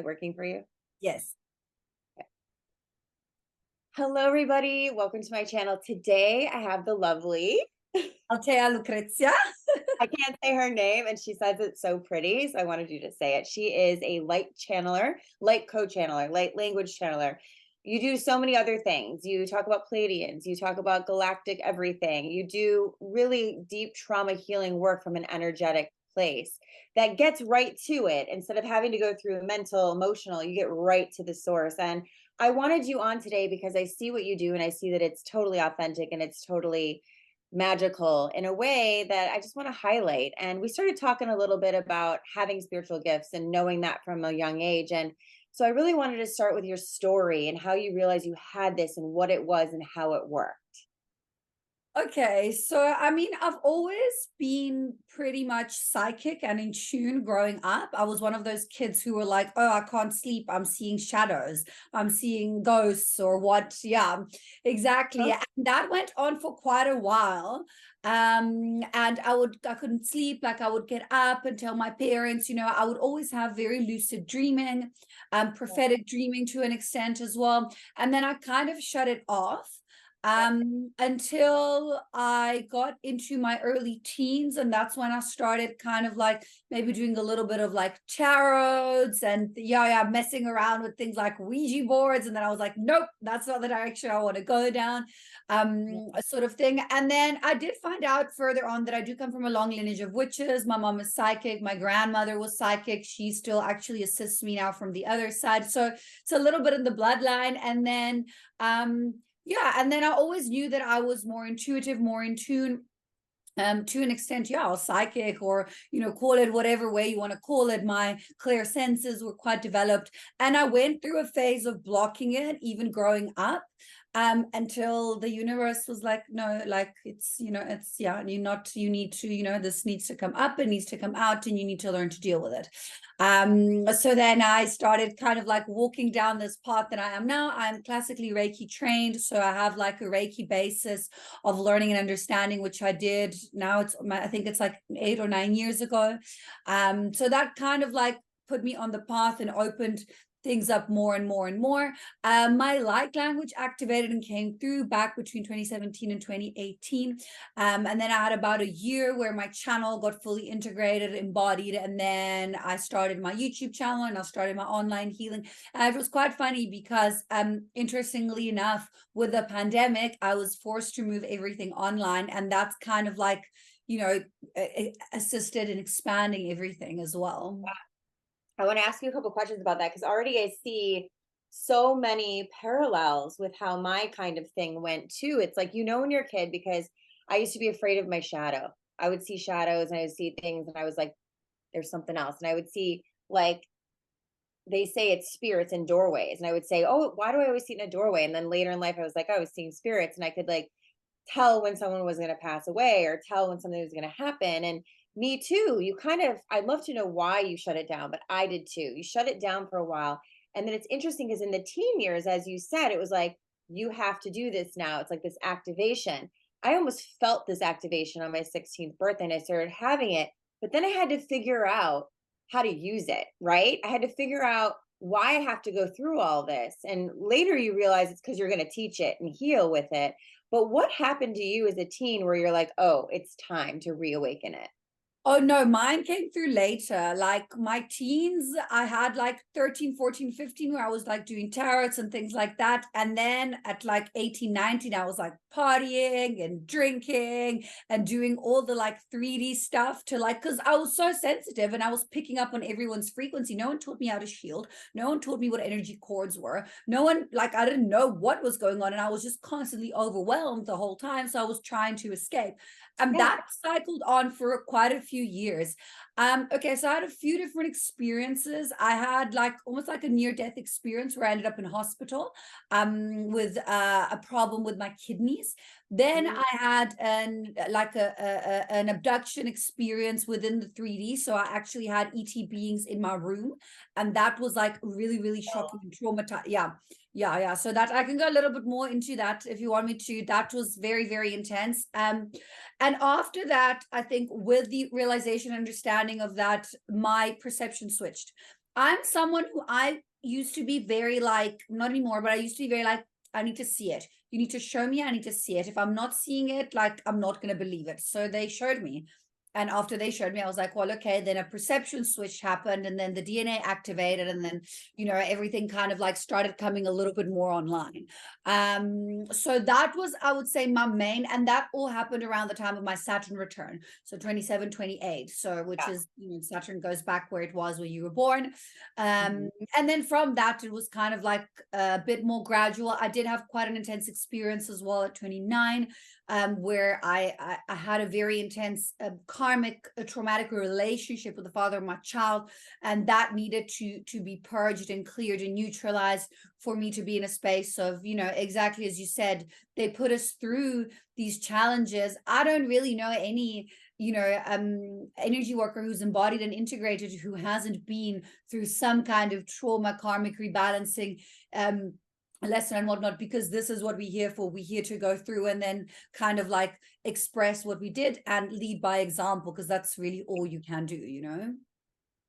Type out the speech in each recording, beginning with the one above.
working for you? Yes. Hello, everybody. Welcome to my channel. Today, I have the lovely, Altea Lucrezia. I can't say her name, and she says it so pretty, so I wanted you to say it. She is a light channeler, light code channeler, light language channeler. You do so many other things. You talk about Pleiadians, you talk about galactic everything. You do really deep trauma healing work from an energetic place that gets right to it. Instead of having to go through mental, emotional, you get right to the source. And I wanted you on today because I see what you do and I see that it's totally authentic and it's totally magical in a way that I just want to highlight. And we started talking a little bit about having spiritual gifts and knowing that from a young age. And so I really wanted to start with your story and how you realized you had this and what it was and how it worked. Okay, so I mean, I've always been pretty much psychic and in tune growing up. I was one of those kids who were like, oh, I can't sleep. I'm seeing shadows. I'm seeing ghosts or what. Yeah, exactly. Huh? And that went on for quite a while. And I couldn't sleep. Like I would get up and tell my parents, I would always have very lucid dreaming, prophetic dreaming to an extent as well. And then I kind of shut it off until I got into my early teens. And that's when I started kind of like maybe doing a little bit of like tarots and messing around with things like Ouija boards. And then I was like, nope, that's not the direction I want to go down, sort of thing. And then I did find out further on that I do come from a long lineage of witches. My mom is psychic. My grandmother was psychic. She still actually assists me now from the other side. So it's a little bit in the bloodline. And then, and then I always knew that I was more intuitive, more in tune, to an extent, or psychic, or call it whatever way you want to call it. My clear senses were quite developed, and I went through a phase of blocking it, even growing up, until the universe was like, no, like you need to, this needs to come up, it needs to come out, and you need to learn to deal with it. So then I started kind of like walking down this path that I am now. I'm classically Reiki trained, so I have like a Reiki basis of learning and understanding, which I did. Now I think it's like 8 or 9 years ago. So that kind of like put me on the path and opened things up more and more and more. My light language activated and came through back between 2017 and 2018. And then I had about a year where my channel got fully integrated, embodied. And then I started my YouTube channel and I started my online healing. And it was quite funny because, interestingly enough, with the pandemic, I was forced to move everything online. And that's kind of like, assisted in expanding everything as well. I want to ask you a couple questions about that because already I see so many parallels with how my kind of thing went too. It's like, when you're a kid, because I used to be afraid of my shadow. I would see shadows and I would see things and I was like, there's something else. And I would see, like, they say it's spirits in doorways. And I would say, oh, why do I always see it in a doorway? And then later in life, I was like, I was seeing spirits and I could like tell when someone was going to pass away or tell when something was going to happen. And me too, I'd love to know why you shut it down, but I did too. You shut it down for a while. And then it's interesting because in the teen years, as you said, it was like, you have to do this now. It's like this activation. I almost felt this activation on my 16th birthday and I started having it, but then I had to figure out how to use it, right? I had to figure out why I have to go through all this. And later you realize it's because you're going to teach it and heal with it. But what happened to you as a teen where you're like, oh, it's time to reawaken it? Oh no, mine came through later. Like my teens, I had like 13, 14, 15, where I was like doing tarots and things like that. And then at like 18, 19, I was like partying and drinking and doing all the like 3D stuff to like, because I was so sensitive and I was picking up on everyone's frequency. No one taught me how to shield. No one taught me what energy cords were. No one, like, I didn't know what was going on. And I was just constantly overwhelmed the whole time. So I was trying to escape. Yeah. That cycled on for quite a few years. Okay, so I had a few different experiences. I had like almost like a near-death experience where I ended up in hospital with a problem with my kidneys. Then Mhm. I had an abduction experience within the 3D. So I actually had ET beings in my room, and that was like really, really shocking and traumatizing. Yeah. So that I can go a little bit more into that if you want me to. That was very, very intense. And after that, I think with the realization, understanding of that, my perception switched. I'm someone who I used to be very like, not anymore, but I used to be very like, I need to see it. You need to show me, I need to see it. If I'm not seeing it, like, I'm not going to believe it. So they showed me. And after they showed me, I was like, well, okay, then a perception switch happened, and then the DNA activated, and then, everything kind of like started coming a little bit more online. So that was, I would say, my main, and that all happened around the time of my Saturn return. So 27, 28. So which Yeah. is, Saturn goes back where it was when you were born. Mhm. And then from that, it was kind of like a bit more gradual. I did have quite an intense experience as well at 29, where I had a very intense karmic, traumatic relationship with the father of my child, and that needed to be purged and cleared and neutralized for me to be in a space of, exactly as you said, they put us through these challenges. I don't really know any energy worker who's embodied and integrated who hasn't been through some kind of trauma, karmic rebalancing lesson and whatnot, because this is what we're here for. We're here to go through and then kind of like express what we did and lead by example, because that's really all you can do.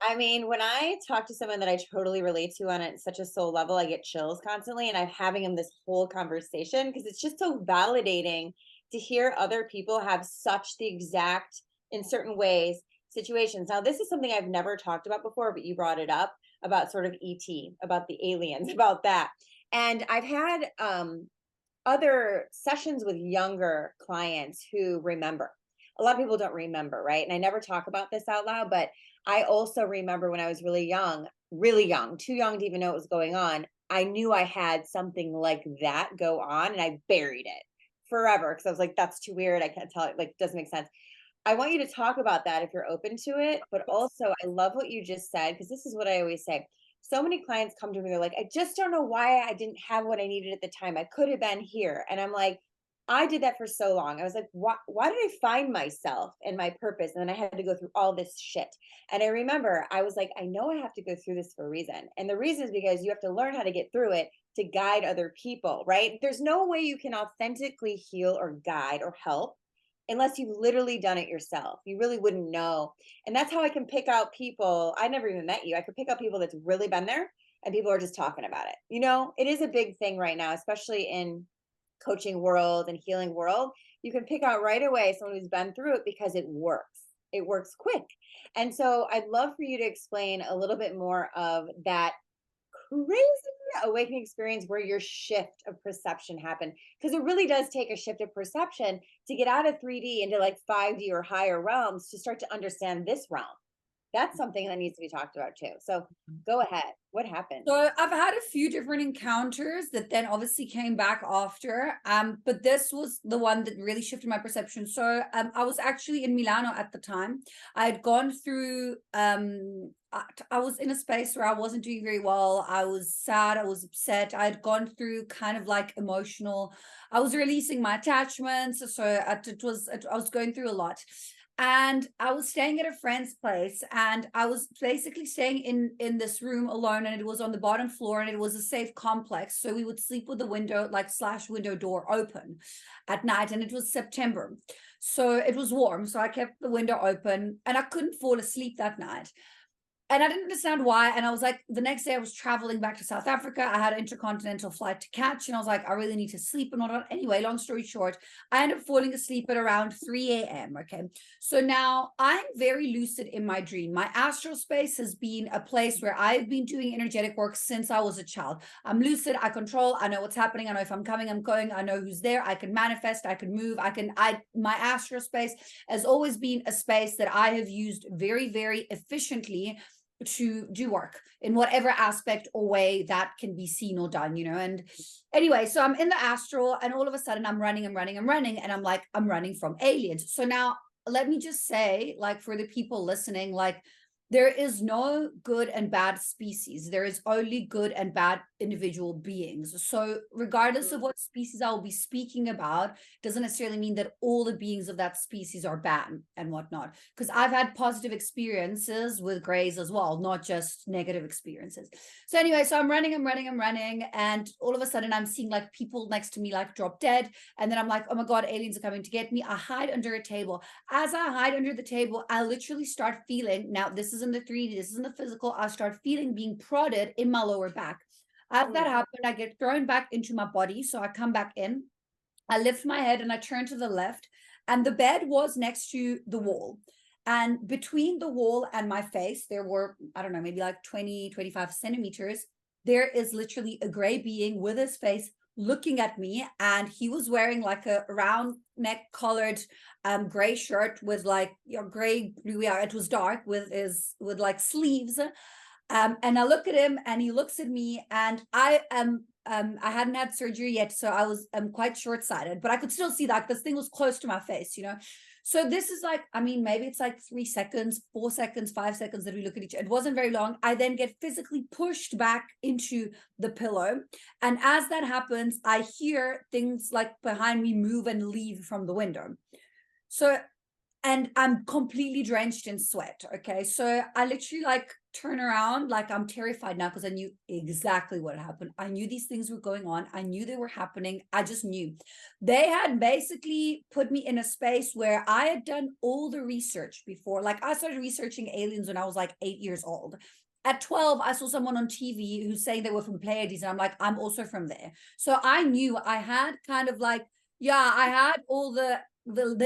I mean, when I talk to someone that I totally relate to on such a soul level, I get chills constantly. And I'm having them this whole conversation because it's just so validating to hear other people have such the exact, in certain ways, situations. Now, this is something I've never talked about before, but you brought it up about sort of ET, about the aliens, about that. And I've had other sessions with younger clients who remember. A lot of people don't remember, right? And I never talk about this out loud, but I also remember when I was really young, too young to even know what was going on. I knew I had something like that go on and I buried it forever because I was like, that's too weird. I can't tell it, like, doesn't make sense. I want you to talk about that if you're open to it. But also, I love what you just said because this is what I always say. So many clients come to me, they're like, I just don't know why I didn't have what I needed at the time. I could have been here. And I'm like, I did that for so long. I was like, why did I find myself and my purpose? And then I had to go through all this shit. And I remember I was like, I know I have to go through this for a reason. And the reason is because you have to learn how to get through it to guide other people, right? There's no way you can authentically heal or guide or help unless you've literally done it yourself. You really wouldn't know. And that's how I can pick out people. I never even met you. I could pick out people that's really been there and people are just talking about it. It is a big thing right now, especially in coaching world and healing world. You can pick out right away someone who's been through it because it works. It works quick. And so I'd love for you to explain a little bit more of that crazy awakening experience where your shift of perception happened, because it really does take a shift of perception to get out of 3D into like 5D or higher realms to start to understand this realm. That's something that needs to be talked about too. So go ahead, what happened? So I've had a few different encounters that then obviously came back after. But this was the one that really shifted my perception. So I was actually in Milano at the time. I had gone through I was in a space where I wasn't doing very well. I was sad, I was upset. I had gone through kind of like emotional, I was releasing my attachments. So I was going through a lot. And I was staying at a friend's place, and I was basically staying in this room alone, and it was on the bottom floor, and it was a safe complex, so we would sleep with the window like slash window door open at night, and it was September, so it was warm, so I kept the window open, and I couldn't fall asleep that night. And I didn't understand why. And I was like, the next day I was traveling back to South Africa. I had an intercontinental flight to catch. And I was like, I really need to sleep and whatnot. Anyway, long story short, I ended up falling asleep at around 3 a.m. Okay. So now I'm very lucid in my dream. My astral space has been a place where I've been doing energetic work since I was a child. I'm lucid. I control. I know what's happening. I know if I'm coming, I'm going. I know who's there. I can manifest. I can move. My astral space has always been a space that I have used very, very efficiently to do work in whatever aspect or way that can be seen or done, and anyway, so I'm in the astral, and all of a sudden I'm running, and I'm like, I'm running from aliens. So now let me just say, like, for the people listening, like, there is no good and bad species. There is only good and bad individual beings. So regardless of what species I will be speaking about, doesn't necessarily mean that all the beings of that species are bad and whatnot. Because I've had positive experiences with grays as well, not just negative experiences. So anyway, so I'm running, and all of a sudden I'm seeing like people next to me like drop dead. And then I'm like, oh my God, aliens are coming to get me. I hide under a table. As I hide under the table, I literally start feeling, now this is is in the 3D, this is in the physical. I start feeling being prodded in my lower back. As that Mm. happened, I get thrown back into my body. So I come back in, I lift my head and I turn to the left, and the bed was next to the wall. And between the wall and my face, there were, I don't know, maybe like 20, 25 centimeters. There is literally a gray being with his face looking at me. And he was wearing like a round neck collared gray shirt with like gray blue. Yeah, it was dark with like sleeves. And I look at him and he looks at me, and I hadn't had surgery yet, so I was quite short-sighted, but I could still see that this thing was close to my face, you know. So this is like, I mean, maybe it's like 3 seconds, 4 seconds, 5 seconds that we look at each other. It wasn't very long. I then get physically pushed back into the pillow. And as that happens, I hear things like behind me move and leave from the window. So, and I'm completely drenched in sweat. Okay. So I literally like turn around, like I'm terrified now because I knew exactly what happened. I knew these things were going on. I knew they were happening. I just knew. They had basically put me in a space where I had done all the research before. Like I started researching aliens when I was like 8 years old. At 12, I saw someone on TV who's saying they were from Pleiades, and I'm like, I'm also from there. So I knew I had kind of like, yeah, I had all the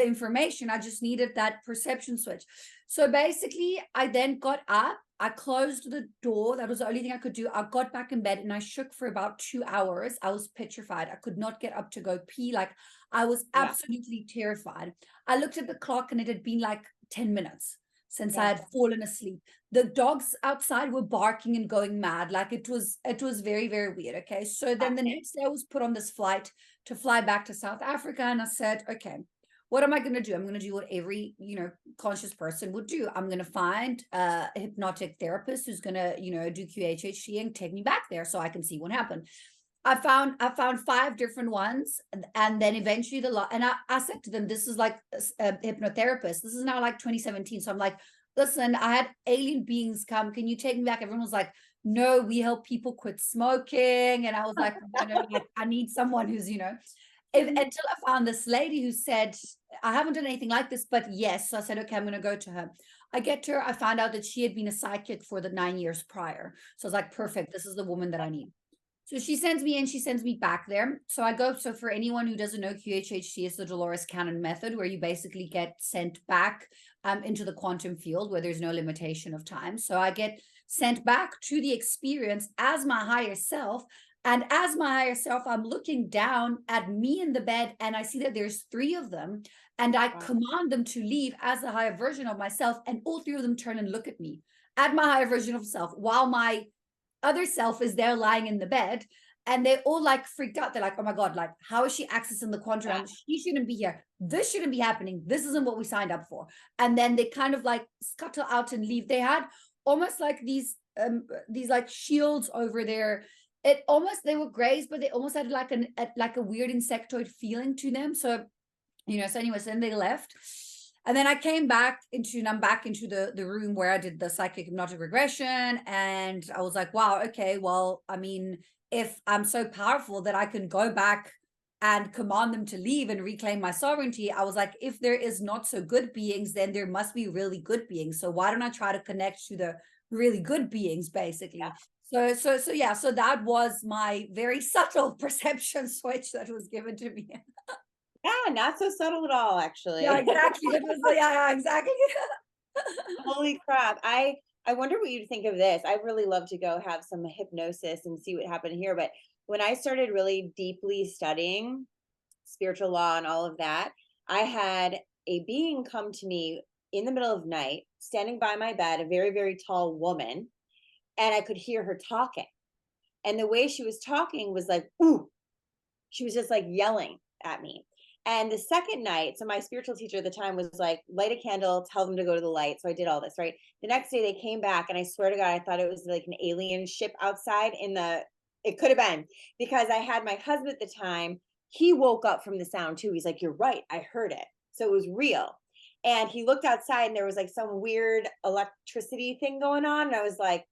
information. I just needed that perception switch. So basically, I then got up, I closed the door. That was the only thing I could do. I got back in bed and I shook for about 2 hours. I was petrified. I could not get up to go pee. Like I was Yeah. absolutely terrified. I looked at the clock and it had been like 10 minutes since I Yeah. had fallen asleep. The dogs outside were barking and going mad. Like it was very, very weird. Okay. So then the next day I was put on this flight to fly back to South Africa. And I said, okay, what am I going to do? I'm going to do what every, conscious person would do. I'm going to find a hypnotic therapist who's going to, do QHHT and take me back there so I can see what happened. I found 5 different ones, and then eventually and I said to them, this is like a hypnotherapist. This is now like 2017. So I'm like, listen, I had alien beings come. Can you take me back? Everyone was like, no, we help people quit smoking. And I was like, no, I need someone who's, until I found this lady who said, I haven't done anything like this, but yes. So I said, okay, I'm going to go to her. I get to her. I found out that she had been a psychic for the 9 years prior. So I was like, perfect. This is the woman that I need. So she sends me in, she sends me back there. So I go, so for anyone who doesn't know, QHHT is the Dolores Cannon method, where you basically get sent back into the quantum field where there's no limitation of time. So I get sent back to the experience as my higher self. And as my higher self, I'm looking down at me in the bed, and I see that there's 3 of them, and I command them to leave as the higher version of myself, and all 3 of them turn and look at me at my higher version of self, while my other self is there lying in the bed, and they all like freaked out. They're like, oh my God, like, how is she accessing the quantum realm? She shouldn't be here. This shouldn't be happening. This isn't what we signed up for. And then they kind of like scuttle out and leave. They had almost like these like shields over there. They were grays, but they almost had like a weird insectoid feeling to them. So, so anyways, then they left. And then I came back and I'm back into the room where I did the psychic hypnotic regression. And I was like, wow, okay, well, I mean, if I'm so powerful that I can go back and command them to leave and reclaim my sovereignty, I was like, if there is not so good beings, then there must be really good beings. So why don't I try to connect to the really good beings, basically? Yeah. So that was my very subtle perception switch that was given to me. Yeah, not so subtle at all, actually. Yeah, exactly. That was yeah, exactly. Holy crap. I wonder what you'd think of this. I'd really love to go have some hypnosis and see what happened here. But when I started really deeply studying spiritual law and all of that, I had a being come to me in the middle of night, standing by my bed, a very, very tall woman, and I could hear her talking. And the way she was talking was like, ooh, she was just like yelling at me. And the second night, so my spiritual teacher at the time was like, light a candle, tell them to go to the light. So I did all this, right? The next day they came back, and I swear to God, I thought it was like an alien ship outside it could have been, because I had my husband at the time. He woke up from the sound too. He's like, you're right, I heard it. So it was real. And he looked outside and there was like some weird electricity thing going on. And I was like,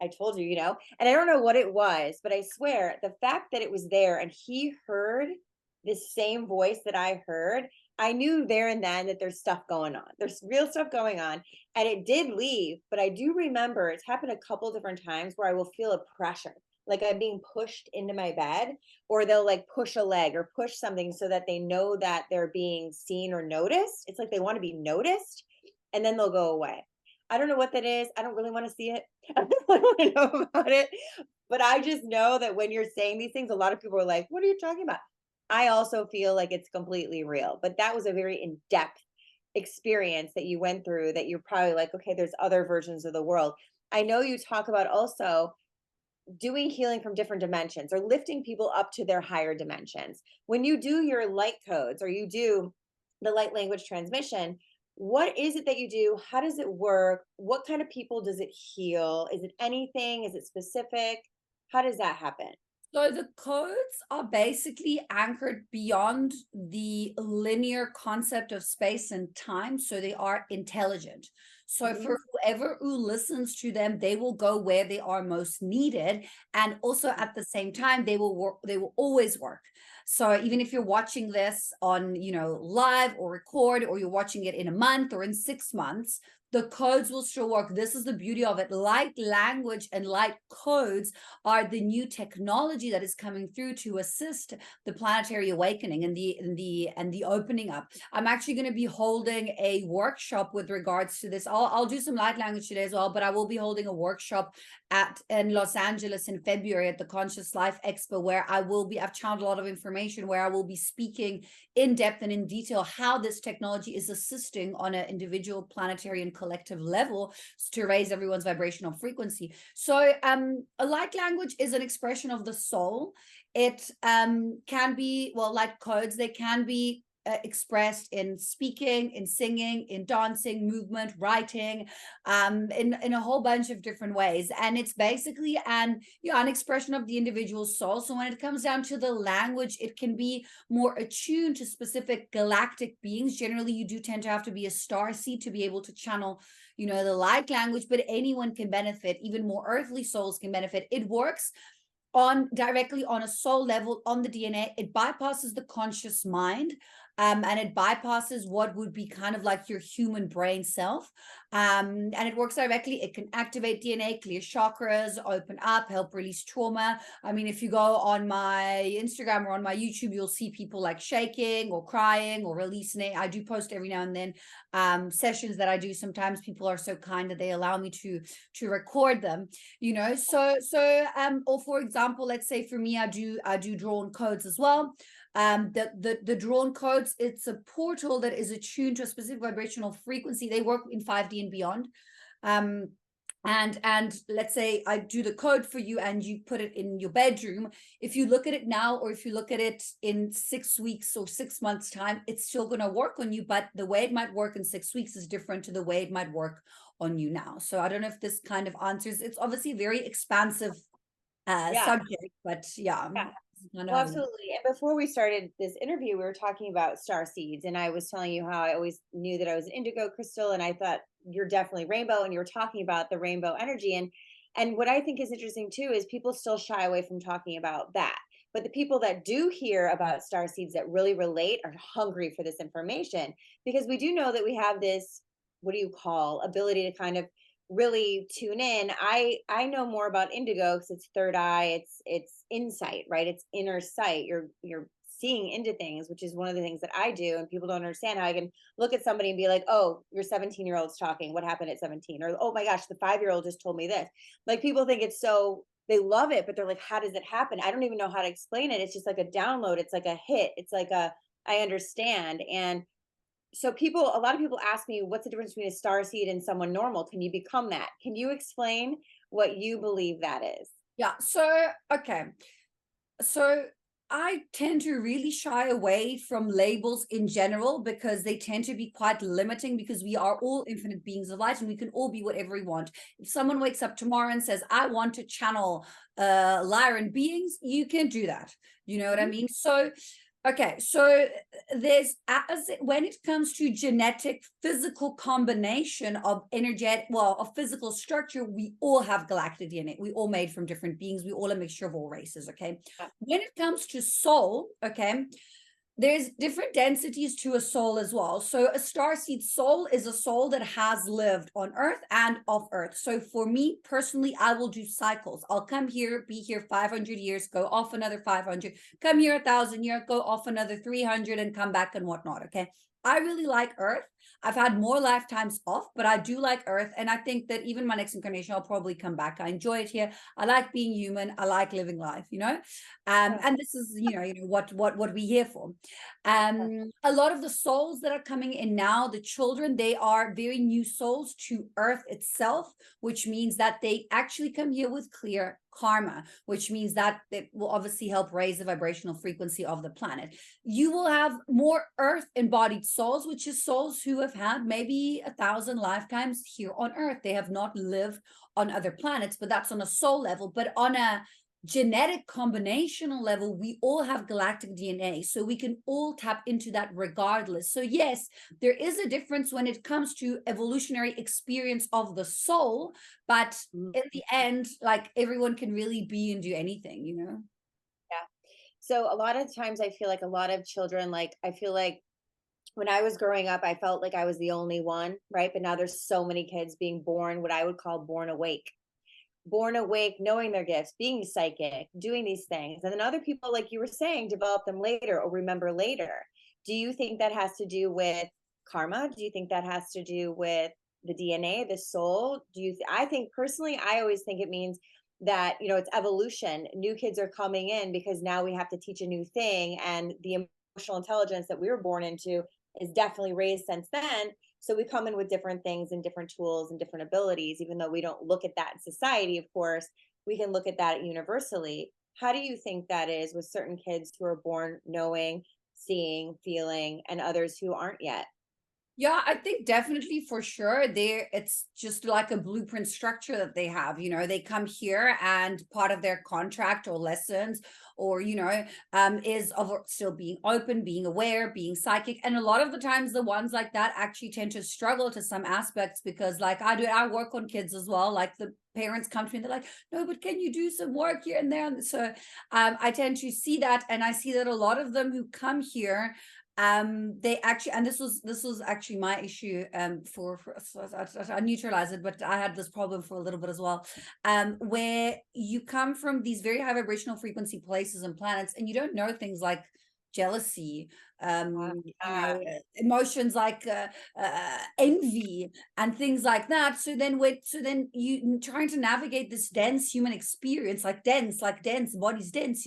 I told you, and I don't know what it was, but I swear the fact that it was there and he heard the same voice that I heard, I knew there and then that there's stuff going on. There's real stuff going on. And it did leave, but I do remember it's happened a couple different times where I will feel a pressure, like I'm being pushed into my bed, or they'll like push a leg or push something so that they know that they're being seen or noticed. It's like they want to be noticed, and then they'll go away. I don't know what that is. I don't really want to see it. I don't really want to know about it. But I just know that when you're saying these things, a lot of people are like, "What are you talking about?" I also feel like it's completely real. But that was a very in-depth experience that you went through that you're probably like, okay, there's other versions of the world. I know you talk about also doing healing from different dimensions or lifting people up to their higher dimensions. When you do your light codes or you do the light language transmission, what is it that you do? How does it work? What kind of people does it heal? Is it anything? Is it specific? How does that happen? So the codes are basically anchored beyond the linear concept of space and time. So they are intelligent. So Mhm. for whoever who listens to them, they will go where they are most needed. And also at the same time, they will work, they will always work. So even if you're watching this on, live or record, or you're watching it in a month or in 6 months, the codes will still work. This is the beauty of it. Light language and light codes are the new technology that is coming through to assist the planetary awakening and the opening up. I'm actually going to be holding a workshop with regards to this. I'll do some light language today as well, but I will be holding a workshop in Los Angeles in February at the Conscious Life Expo, where I've channeled a lot of information, where I will be speaking in depth and in detail how this technology is assisting on an individual, planetary, and collective level to raise everyone's vibrational frequency. So a light language is an expression of the soul. It can be, well, light codes, they can be expressed in speaking, in singing, in dancing, movement, writing, in a whole bunch of different ways. And it's basically an expression of the individual soul. So when it comes down to the language, it can be more attuned to specific galactic beings. Generally, you do tend to have to be a star seed to be able to channel, the light language, but anyone can benefit. Even more earthly souls can benefit. It works directly on a soul level, on the DNA. It bypasses the conscious mind, and it bypasses what would be kind of like your human brain self, and it works directly. It can activate DNA, clear chakras, open up, help release trauma. I mean, if you go on my Instagram or on my YouTube, you'll see people like shaking or crying or releasing it. I do post every now and then sessions that I do. Sometimes people are so kind that they allow me to record them, or for example, let's say for me, I do drawn codes as well. The drawn codes, it's a portal that is attuned to a specific vibrational frequency. They work in 5D and beyond. And let's say I do the code for you and you put it in your bedroom. If you look at it now, or if you look at it in 6 weeks or 6 months time, it's still going to work on you, but the way it might work in 6 weeks is different to the way it might work on you now. So I don't know if this kind of answers. It's obviously a very expansive Yeah. subject, but yeah. Yeah. Well, absolutely. And before we started this interview, we were talking about star seeds, and I was telling you how I always knew that I was an indigo crystal, and I thought you're definitely rainbow, and you were talking about the rainbow energy. And what I think is interesting too is people still shy away from talking about that. But the people that do hear about star seeds that really relate are hungry for this information, because we do know that we have this, what do you call, ability to kind of really tune in. I know more about indigo because it's third eye, it's insight, right? It's inner sight. You're seeing into things, which is one of the things that I do, and people don't understand how I can look at somebody and be like, oh, your 17-year-old's talking, what happened at 17? Or oh my gosh, the 5-year-old just told me this. Like, people think it's so, they love it, but they're like, how does it happen? I don't even know how to explain it. It's just like a download, it's like a hit, it's like a, I understand. And so people, a lot of people ask me, what's the difference between a star seed and someone normal? Can you become that? Can you explain what you believe that is? Yeah. Okay. So I tend to really shy away from labels in general, because they tend to be quite limiting, because we are all infinite beings of light and we can all be whatever we want. If someone wakes up tomorrow and says, I want to channel Lyran beings, you can do that. You know what I Mhm. mean? So okay, so when it comes to genetic physical combination of of physical structure, we all have galactic DNA. We all made from different beings. We all a mixture of all races. Okay. Yeah. When it comes to soul, okay, There's different densities to a soul as well. So a starseed soul is a soul that has lived on Earth and off Earth. So for me personally, I will do cycles. I'll come here, be here 500 years, go off another 500, come here 1,000 years, go off another 300, and come back and whatnot. Okay. I really like Earth. I've had more lifetimes off, but I do like Earth. And I think that even my next incarnation, I'll probably come back. I enjoy it here. I like being human. I like living life, you know? Yeah, And this is, what we're here for. yeah. A lot of the souls that are coming in now, the children, they are very new souls to Earth itself, which means that they actually come here with clear karma, which means that it will obviously help raise the vibrational frequency of the planet. You will have more Earth embodied souls, which is souls who have had maybe 1,000 lifetimes here on Earth. They have not lived on other planets, but that's on a soul level. But on a genetic combinational level, we all have galactic DNA, so we can all tap into that regardless. So yes, there is a difference when it comes to evolutionary experience of the soul, but Mhm. in the end, like, everyone can really be and do anything, you know? Yeah. So a lot of times I feel like a lot of children, like, I feel like when I was growing up, I felt like I was the only one, right? But now there's so many kids being born, what I would call born awake, knowing their gifts, being psychic, doing these things. And then other people, like you were saying, develop them later or remember later. Do you think that has to do with karma? Do you think that has to do with the DNA, the soul? I think personally, I always think it means that, it's evolution. New kids are coming in because now we have to teach a new thing. And the emotional intelligence that we were born into is definitely raised since then. So we come in with different things and different tools and different abilities, even though we don't look at that in society, of course, we can look at that universally. How do you think that is with certain kids who are born knowing, seeing, feeling, and others who aren't yet? Yeah, I think definitely for sure it's just like a blueprint structure that they have. They come here and part of their contract or lessons or is of still being open, being aware, being psychic. And a lot of the times the ones like that actually tend to struggle to some aspects because, like, I work on kids as well. Like, the parents come to me and they're like, no, but can you do some work here and there? And so I tend to see that, and I see that a lot of them who come here, they actually, and this was actually my issue, so I neutralize it, but I had this problem for a little bit as well, where you come from these very high vibrational frequency places and planets, and you don't know things like jealousy, Uh, emotions like envy and things like that. So then you trying to navigate this dense human experience, like dense body's dense,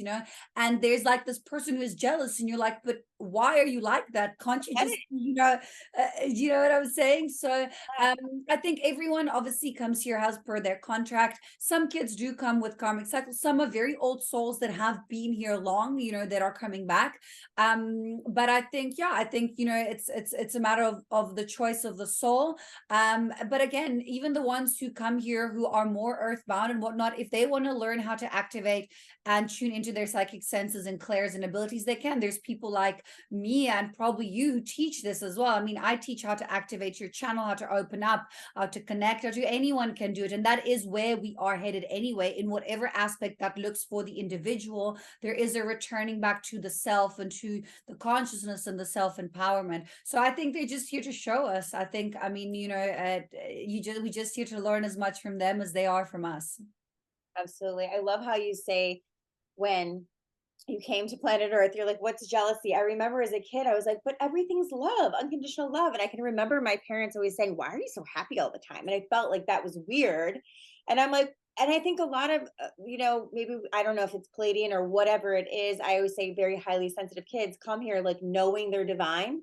and there's like this person who is jealous, and you're like, but why are you like that? Can't you get just, it. you know what I'm saying? So I think everyone obviously comes here as per their contract. Some kids do come with karmic cycles. Some are very old souls that have been here long, that are coming back. But I think, it's a matter of the choice of the soul. But again, even the ones who come here who are more earthbound and whatnot, if they want to learn how to activate and tune into their psychic senses and clairs and abilities, they can. There's people like me, and probably you teach this as well. I mean, I teach how to activate your channel, how to open up, how to connect, anyone can do it. And that is where we are headed anyway, in whatever aspect that looks for the individual. There is a returning back to the self and to the consciousness and the self-empowerment. So I think they're just here to show us. I think, I mean, we just here to learn as much from them as they are from us. Absolutely. I love how you say when you came to planet Earth, you're like, what's jealousy? I remember as a kid, I was like, but everything's love, unconditional love. And I can remember my parents always saying, why are you so happy all the time? And I felt like that was weird. And I'm like, and I think a lot of, maybe, I don't know if it's Palladian or whatever it is. I always say very highly sensitive kids come here like knowing they're divine.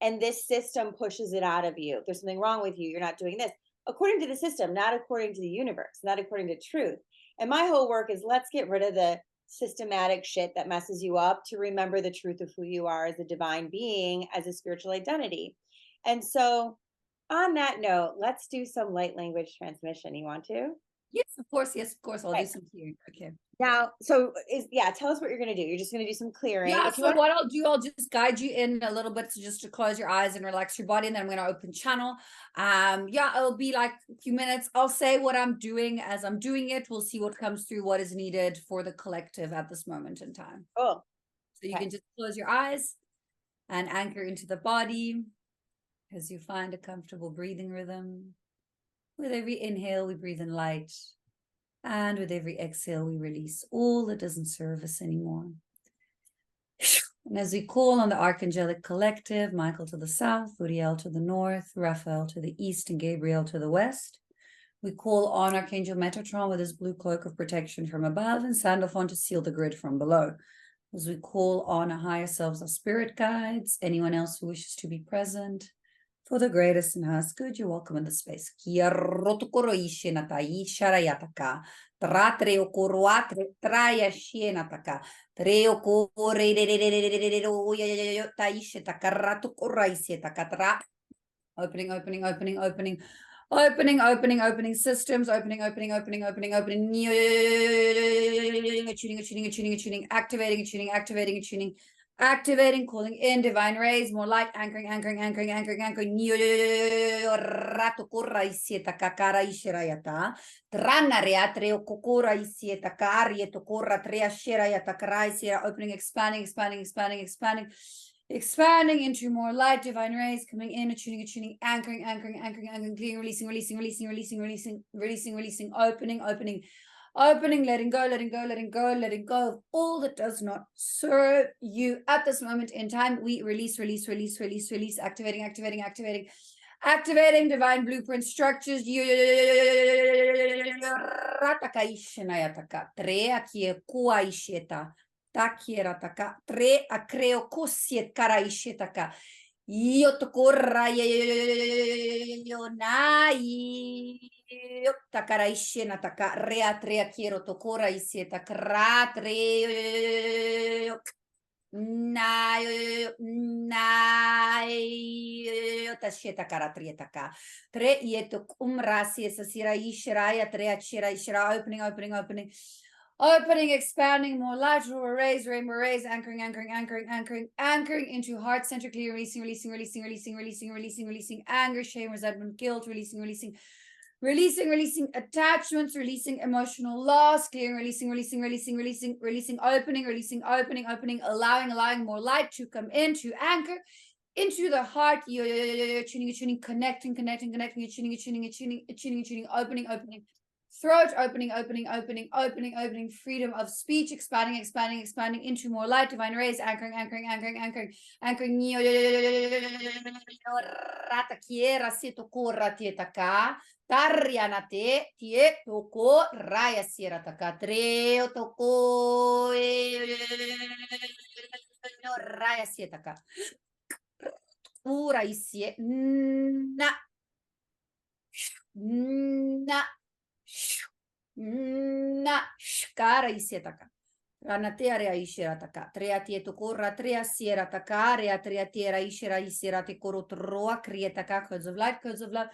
And this system pushes it out of you. If there's something wrong with you, you're not doing this according to the system, not according to the universe, not according to truth. And my whole work is let's get rid of the systematic shit that messes you up to remember the truth of who you are as a divine being, as a spiritual identity. And so, on that note, let's do some light language transmission. You want to? Yes, of course. Yes, of course. I'll do Okay. some clearing. Okay. Now, so tell us what you're going to do. You're just going to do some clearing. Yeah, If you so want, what I'll do, I'll just guide you in a little bit, so just to close your eyes and relax your body, and then I'm going to open channel. Yeah, it'll be like a few minutes. I'll say what I'm doing as I'm doing it. We'll see what comes through, what is needed for the collective at this moment in time. oh, So you okay. can just close your eyes and anchor into the body as you find a comfortable breathing rhythm. With every inhale, we breathe in light. And with every exhale, we release all that doesn't serve us anymore. And as we call on the Archangelic Collective, Michael to the south, Uriel to the north, Raphael to the east, and Gabriel to the west, we call on Archangel Metatron with his blue cloak of protection from above and Sandalphon to seal the grid from below. As we call on our higher selves, our spirit guides, anyone else who wishes to be present, for the greatest and highest good, you're welcome in the space. Opening, opening, opening, opening, opening, opening, opening systems, opening, opening, opening, opening, opening, tuning, activating, tuning, activating, tuning, activating, calling in divine rays, more light, anchoring, anchoring, anchoring, anchoring, anchoring, rato corra isieta kakara ishirayata, trana reatreo kokora isieta karieto corra trea shirayata karaisia, opening, expanding, expanding, expanding, expanding. Expanding into more light, divine rays coming in, attuning, anchoring, anchoring, anchoring, anchoring, clearing, releasing, releasing, releasing, releasing, releasing, releasing, releasing, opening, opening, opening, letting go, letting go, letting go, letting go of all that does not serve you at this moment in time. We release, release, release, release, release, activating, activating, activating, activating divine blueprint structures. Takiera taka tre akreo kosiet karaishe taka yotokorra yo nai takaraishe na taka rea tre quiero tokora isie takra tre nai tasheta karatrietaka tre yeto umrasi esasira ishiraya tre achira ishira opening opening opening. Opening, expanding, more lateral rays, rainbow rays, anchoring, anchoring, anchoring, anchoring, anchoring into heart center, clear, releasing, releasing, releasing, releasing, releasing, releasing, releasing, anger, shame, resentment, guilt, releasing, releasing, releasing, releasing attachments, releasing emotional loss, clearing, releasing, releasing, releasing, releasing, releasing, opening, releasing, opening, opening, allowing more light to come in, to anchor into the heart, tuning, connecting, tuning, opening, throat opening, opening, freedom of speech, expanding, expanding, expanding into more light, divine rays, anchoring, anchoring, anchoring, anchoring, anchoring. Rata quiera se tocora tietaka, tarianate, tie toko, raya sierra taka, treo toko, raya sietaka. Ura isie, na, na cara isietaka ranatea rea ishirataka trea tieto corra trea sierra takarea trea tera ishira isirate korotroa krietaka codes of light, codes of love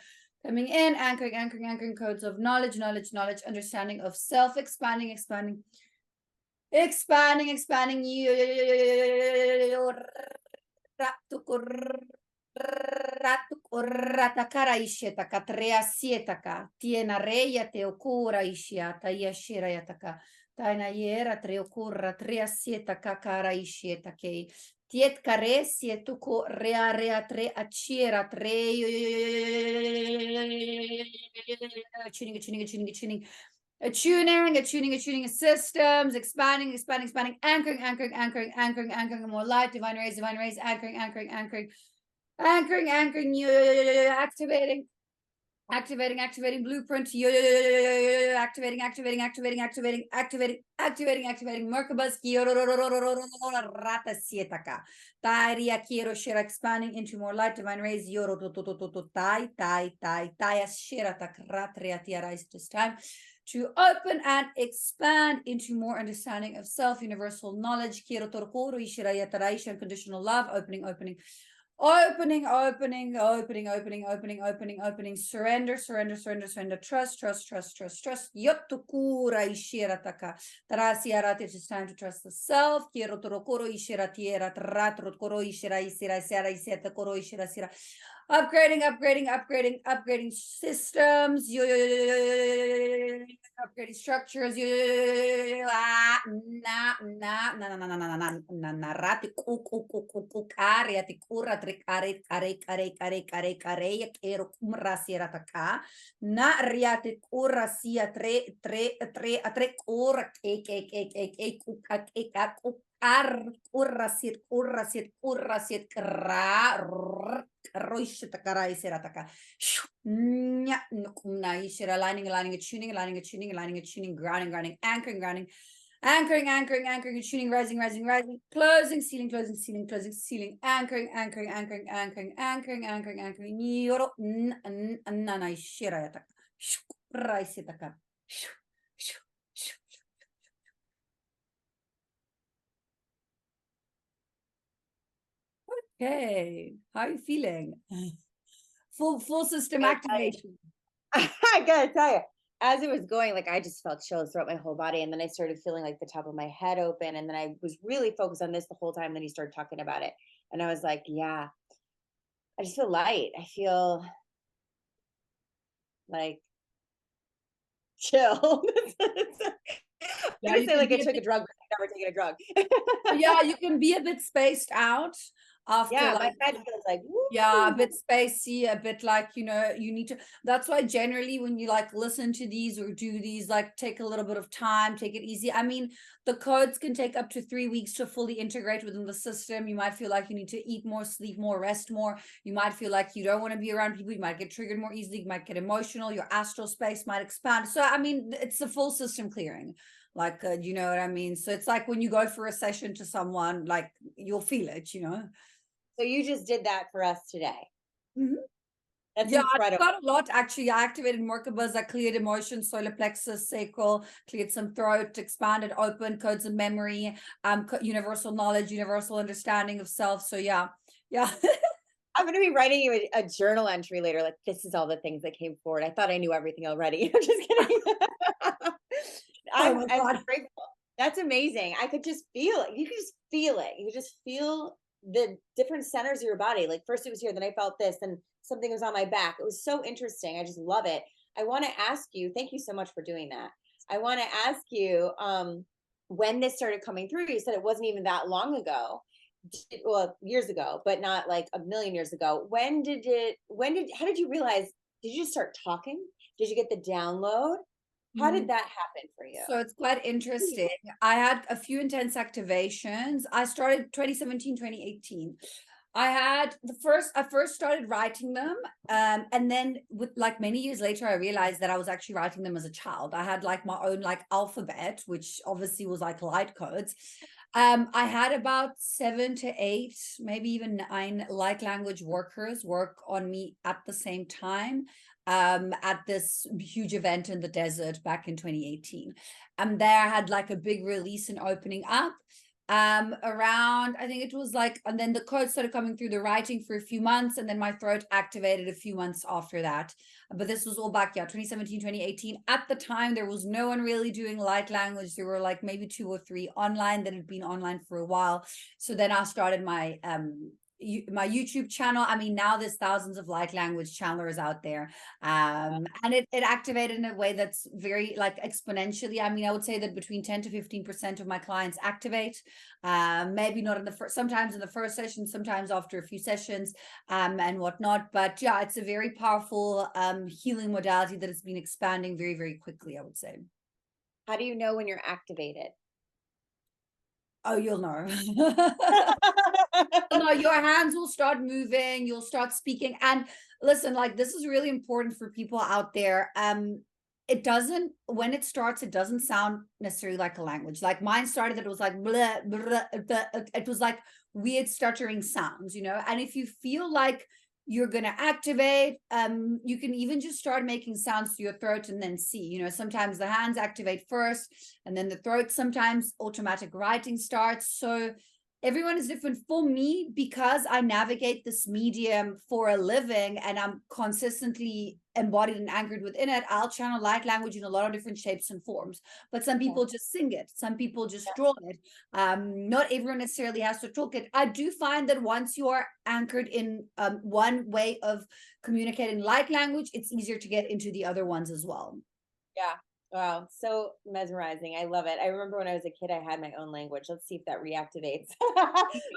coming in, anchoring, anchoring, anchoring, codes of knowledge, knowledge, knowledge, understanding of self, expanding, expanding, expanding, expanding. Ratakara ishetaka, trea sietaka, tiena reia te okura ishiata, yashira yataka, taina yera tre okura, trea sietaka, kara ishietake, tiet kare sietuko, rea tre achiera, tre tuning. Attuning systems, expanding, anchoring, more light, divine rays, anchoring, activating blueprint, activating Merkabas, rata sietaka, taria quiero shira, expanding into more light, divine rays, yoro tai shira takratria tiara. This time to open and expand into more understanding of self, universal knowledge, quiero torkoro ishira yataraisha, unconditional love, opening, surrender, trust, yotokura ishirataka, tarasiarate. It's time to trust the self, quiero torokoro ishiratiera, tratrokoro ishira isira isira iseta koro ishira sira. Upgrading systems, upgrading structures, na na na na na na na na na na rati ku ku ku ku ku kare ati kura tri kare kare kare kare kare kare ya kero kumra sira taka na riate kura sia tre kura ke ku ka ke ka ku ar kurra sit kra roish takara sira taka nya nukumna ishira aligning a tuning grounding anchoring and tuning rising closing sealing anchoring yoro nana ishira yataka raisi taka okay, how are you feeling? Full system activation. I gotta tell you, as it was going, like I just felt chills throughout my whole body. And then I started feeling like the top of my head open. And then I was really focused on this the whole time. Then he started talking about it. And I was like, yeah, I just feel light. I feel like chill. I'm Yeah, gonna you say can like I be a took a bit, drug, but I've never taken a drug. yeah, you can be a bit spaced out after Yeah, my like head feels like yeah, a woo. bit spacey, a bit like, you know, you need to, that's why generally when you like listen to these or do these, like take a little bit of time, take it easy. I mean, the codes can take up to 3 weeks to fully integrate within the system. You might feel like you need to eat more, sleep more, rest more. You might feel like you don't want to be around people. You might get triggered more easily. You might get emotional. Your astral space might expand. So, I mean, it's a full system clearing. Like, you know what I mean? So it's like when you go for a session to someone, like you'll feel it, you know? So you just did that for us today. Mhm. That's Yeah, I incredible. got a lot actually. I activated Merkabas, I cleared emotions, solar plexus, sacral, cleared some throat, expanded, open codes of memory, universal knowledge, universal understanding of self. So yeah, yeah. I'm gonna be writing you a journal entry later. Like this is all the things that came forward. I thought I knew everything already. I'm just kidding. Oh my I'm God. grateful. That's amazing. I could just feel it. You could just feel it. You could just feel the different centers of your body. Like first it was here, then I felt this, and something was on my back. It was so interesting. I just love it. I want to ask you, thank you so much for doing that. I want to ask you, when this started coming through, you said it wasn't even that long ago. Well, years ago, but not like a million years ago. How did you realize, did you just start talking? Did you get the download? How did Mhm. that happen for you? So it's quite interesting. I had a few intense activations. I started 2017, 2018. I first started writing them. And then with like many years later, I realized that I was actually writing them as a child. I had like my own like alphabet, which obviously was like light codes. I had about 7 to 8, maybe even 9 light language workers work on me at the same time at this huge event in the desert back in 2018. There I had like a big release and opening up around, I think it was like, and then the code started coming through the writing for a few months, and then my throat activated a few months after that. But this was all back, yeah, 2017, 2018. At the time, there was no one really doing light language. There were like maybe 2 or 3 online that had been online for a while. So then I started my YouTube channel. I mean, now there's thousands of light language channelers out there. And it activated in a way that's very like exponentially. I mean, I would say that between 10 to 15% of my clients activate, maybe not in the first, sometimes in the first session, sometimes after a few sessions, and whatnot. But yeah, it's a very powerful healing modality that has been expanding very, very quickly, I would say. How do you know when you're activated? Oh, you'll know. No, your hands will start moving, you'll start speaking. And listen, like this is really important for people out there. It doesn't, when it starts, it doesn't sound necessarily like a language. Like mine started, it was like blah, blah, blah, it was like weird stuttering sounds, you know. And if you feel like you're gonna activate, you can even just start making sounds to your throat and then see, you know, sometimes the hands activate first and then the throat, sometimes automatic writing starts. So everyone is different. For me, because I navigate this medium for a living and I'm consistently embodied and anchored within it, I'll channel light language in a lot of different shapes and forms. But some Yeah. people just sing it, some people just draw it. Not everyone necessarily has to talk it. I do find that once you are anchored in one way of communicating light language, it's easier to get into the other ones as well. Yeah. Wow, so mesmerizing. I love it. I remember when I was a kid, I had my own language. Let's see if that reactivates.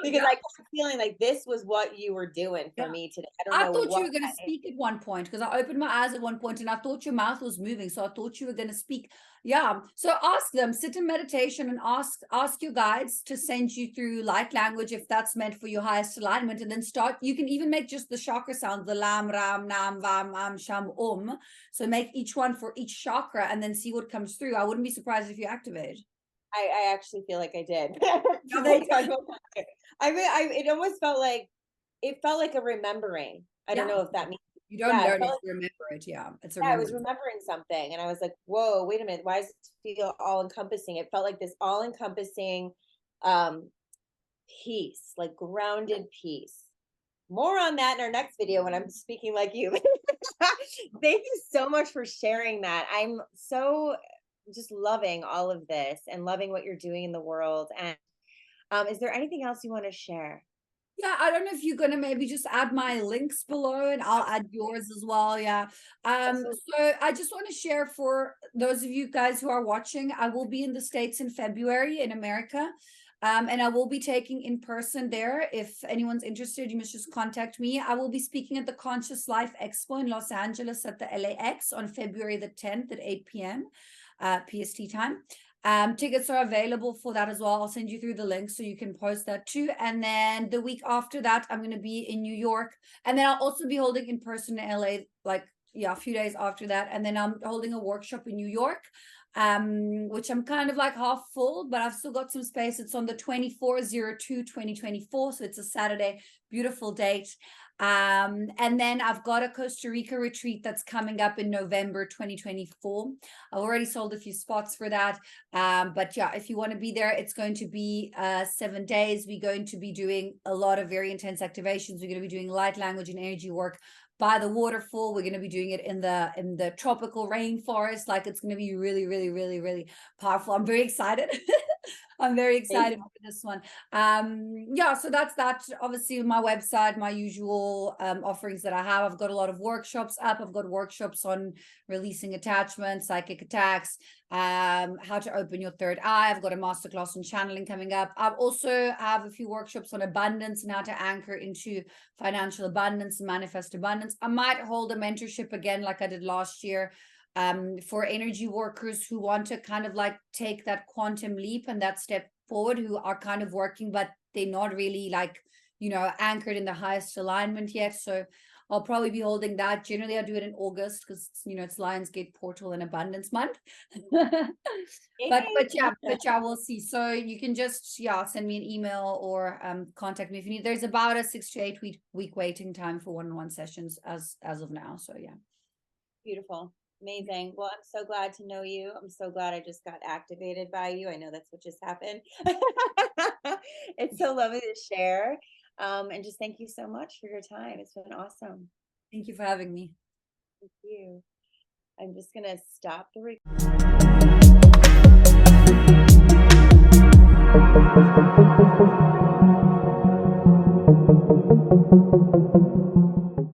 Because Yeah, I kept feeling like this was what you were doing for yeah. me today. I don't I know thought you what were gonna that is. speak at one point because I opened my eyes at one point and I thought your mouth was moving, so I thought you were gonna speak. Yeah. So ask them, sit in meditation and ask your guides to send you through light language if that's meant for your highest alignment, and then start. You can even make just the chakra sounds, the lam, ram, nam, vam, am, sham, om. So make each one for each chakra and then see what comes through. I wouldn't be surprised if you activate. I actually feel like I did. Yeah, To there what you go. time I mean, it almost felt like a remembering. I don't Yeah. know if that means, You don't yeah, it learn felt it, like, you remember it. Yeah. It's a yeah, I was remembrance. remembering something and I was like, whoa, wait a minute. Why does it feel all encompassing? It felt like this all encompassing um peace, like grounded peace. More on that in our next video when I'm speaking like you. Thank you so much for sharing that. I'm so just loving all of this and loving what you're doing in the world. And is there anything else you want to share? Yeah, I don't know if you're gonna maybe just add my links below and I'll add Absolutely. yours as well. Yeah. Absolutely. So I just want to share for those of you guys who are watching, I will be in the States in February in America. And I will be taking in person there. If anyone's interested, you must just contact me. I will be speaking at the Conscious Life Expo in Los Angeles at the LAX on February the 10th at 8 p.m. PST time. Tickets are available for that as well. I'll send you through the link so you can post that too. And then the week after that, I'm going to be in New York. And then I'll also be holding in person in LA, like, yeah, a few days after that. And then I'm holding a workshop in New York, which I'm kind of like half full, but I've still got some space. It's on the 24/02/2024. So it's a Saturday, beautiful date. And then I've got a Costa Rica retreat that's coming up in November 2024. I've already sold a few spots for that. But yeah, if you want to be there, it's going to be 7 days. We're going to be doing a lot of very intense activations. We're going to be doing light language and energy work by the waterfall. We're going to be doing it in the tropical rainforest. Like, it's going to be really, really, really, really powerful. I'm very excited. I'm very excited for this one. Yeah, so that's that. Obviously, my website, my usual offerings that I have. I've got a lot of workshops up. I've got workshops on releasing attachment, psychic attacks, how to open your third eye. I've got a masterclass on channeling coming up. I've also have a few workshops on abundance and how to anchor into financial abundance and manifest abundance. I might hold a mentorship again like I did last year, for energy workers who want to kind of like take that quantum leap and that step forward, who are kind of working, but they're not really like, anchored in the highest alignment yet. So I'll probably be holding that. Generally, I do it in August because, it's Lionsgate Portal and Abundance Month. but yeah, we'll see. So you can just, send me an email or contact me if you need. There's about a 6 to 8 week waiting time for one-on-one sessions as of now. So yeah. Beautiful. Amazing. Well, I'm so glad to know you. I'm so glad I just got activated by you. I know that's what just happened. It's so lovely to share. And just thank you so much for your time. It's been awesome. Thank you for having me. Thank you. I'm just going to stop the recording.